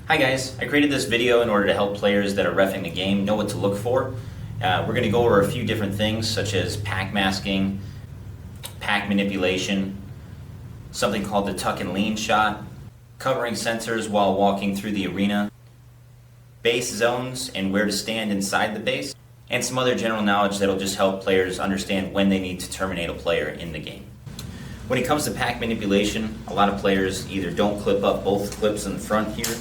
Hi guys, I created this video in order to help players that are reffing the game know what to look for. We're going to go over a few different things such as pack masking, pack manipulation, something called the tuck and lean shot, covering sensors while walking through the arena, base zones and where to stand inside the base, and some other general knowledge that'll just help players understand when they need to terminate a player in the game. When it comes to pack manipulation, a lot of players either don't clip up both clips in the front here,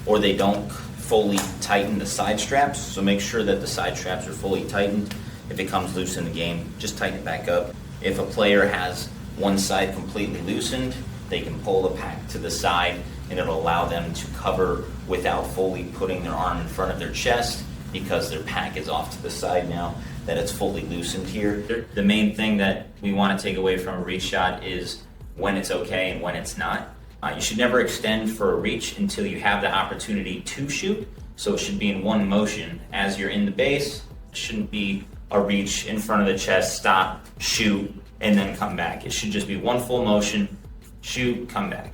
or they don't fully tighten the side straps. So make sure that the side straps are fully tightened. If it comes loose in the game, just tighten it back up. If a player has one side completely loosened, they can pull the pack to the side and it'll allow them to cover without fully putting their arm in front of their chest, because their pack is off to the side now that it's fully loosened here. The main thing that we want to take away from a reach shot is when it's okay and when it's not. You should never extend for a reach until you have the opportunity to shoot. So it should be in one motion as you're in the base. It shouldn't be a reach in front of the chest, stop, shoot, and then come back. It should just be one full motion, shoot, come back.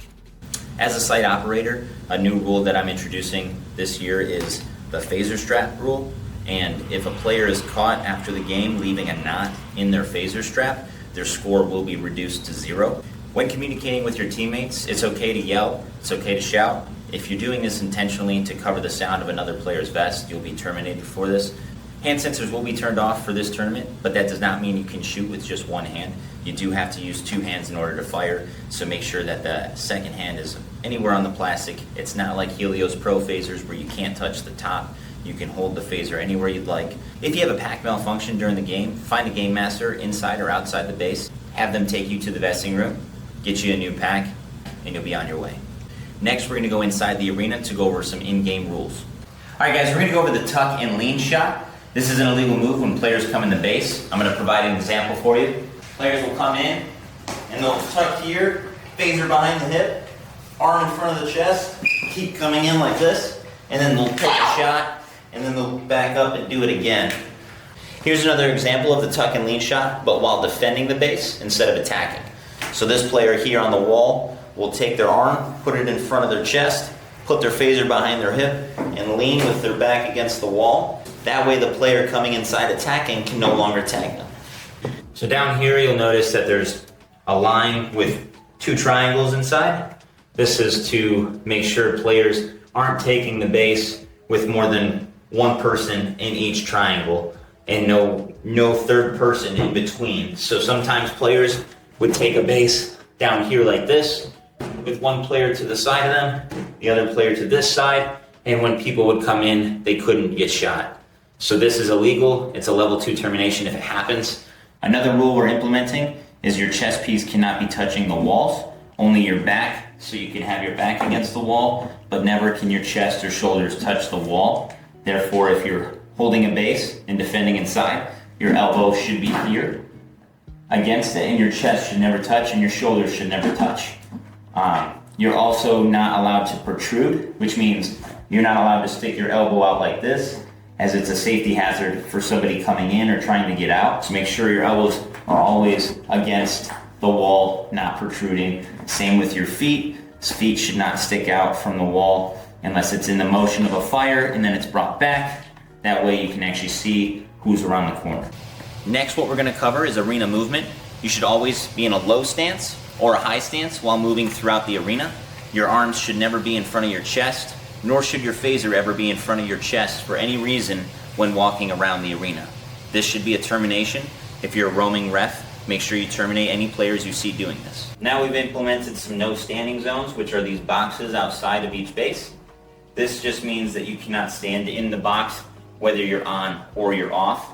As a site operator, a new rule that I'm introducing this year is the phaser strap rule. And if a player is caught after the game leaving a knot in their phaser strap, their score will be reduced to 0. When communicating with your teammates, it's okay to yell, it's okay to shout. If you're doing this intentionally to cover the sound of another player's vest, you'll be terminated for this. Hand sensors will be turned off for this tournament, but that does not mean you can shoot with just one hand. You do have to use two hands in order to fire, so make sure that the second hand is anywhere on the plastic. It's not like Helios Pro phasers where you can't touch the top. You can hold the phaser anywhere you'd like. If you have a pack malfunction during the game, find a game master inside or outside the base, have them take you to the vesting room, get you a new pack, and you'll be on your way. Next, we're going to go inside the arena to go over some in-game rules. All right, guys, we're going to go over the tuck and lean shot. This is an illegal move when players come in the base. I'm going to provide an example for you. Players will come in, and they'll tuck here, phaser behind the hip, arm in front of the chest, keep coming in like this, and then they'll take a shot, and then they'll back up and do it again. Here's another example of the tuck and lean shot, but while defending the base instead of attacking. So this player here on the wall will take their arm, put it in front of their chest, put their phaser behind their hip, and lean with their back against the wall. That way the player coming inside attacking can no longer tag them. So down here you'll notice that there's a line with two triangles inside. This is to make sure players aren't taking the base with more than one person in each triangle and no third person in between. So sometimes players would take a base down here like this, with one player to the side of them, the other player to this side, and when people would come in, they couldn't get shot. So this is illegal. It's a level 2 termination if it happens. Another rule we're implementing is your chest piece cannot be touching the walls, only your back, so you can have your back against the wall, but never can your chest or shoulders touch the wall. Therefore, if you're holding a base and defending inside, your elbow should be here against it, and your chest should never touch, and your shoulders should never touch. You're also not allowed to protrude, which means you're not allowed to stick your elbow out like this, as it's a safety hazard for somebody coming in or trying to get out. So make sure your elbows are always against the wall, not protruding. Same with your feet. Feet should not stick out from the wall unless it's in the motion of a fire and then it's brought back. That way you can actually see who's around the corner. Next, what we're going to cover is arena movement. You should always be in a low stance or a high stance while moving throughout the arena. Your arms should never be in front of your chest, nor should your phaser ever be in front of your chest for any reason when walking around the arena. This should be a termination. If you're a roaming ref, make sure you terminate any players you see doing this. Now we've implemented some no standing zones, which are these boxes outside of each base. This just means that you cannot stand in the box whether you're on or you're off.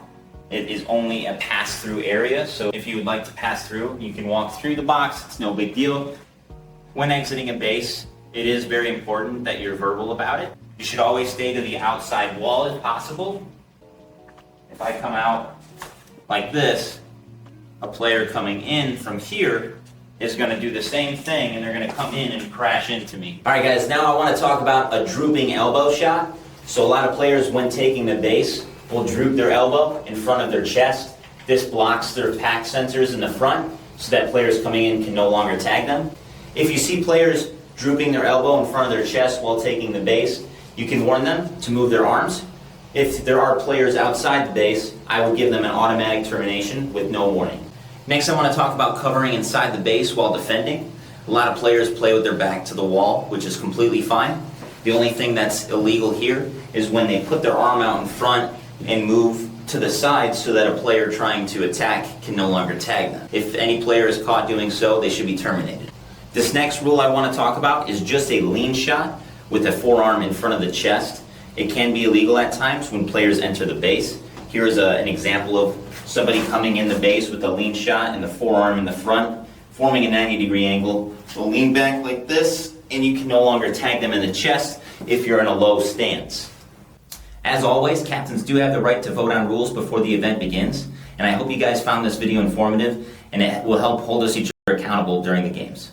It is only a pass-through area, so if you would like to pass through, you can walk through the box, it's no big deal. When exiting a base, it is very important that you're verbal about it. You should always stay to the outside wall if possible. If I come out like this, a player coming in from here is going to do the same thing, and they're going to come in and crash into me. All right, guys, now I want to talk about a drooping elbow shot. So a lot of players, when taking the base, will droop their elbow in front of their chest. This blocks their pack sensors in the front so that players coming in can no longer tag them. If you see players drooping their elbow in front of their chest while taking the base, you can warn them to move their arms. If there are players outside the base, I will give them an automatic termination with no warning. Next, I want to talk about covering inside the base while defending. A lot of players play with their back to the wall, which is completely fine. The only thing that's illegal here is when they put their arm out in front and move to the side so that a player trying to attack can no longer tag them. If any player is caught doing so, they should be terminated. This next rule I want to talk about is just a lean shot with a forearm in front of the chest. It can be illegal at times when players enter the base. Here's an example of somebody coming in the base with a lean shot and the forearm in the front, forming a 90-degree angle. So lean back like this, and you can no longer tag them in the chest if you're in a low stance. As always, captains do have the right to vote on rules before the event begins, and I hope you guys found this video informative and it will help hold us each other accountable during the games.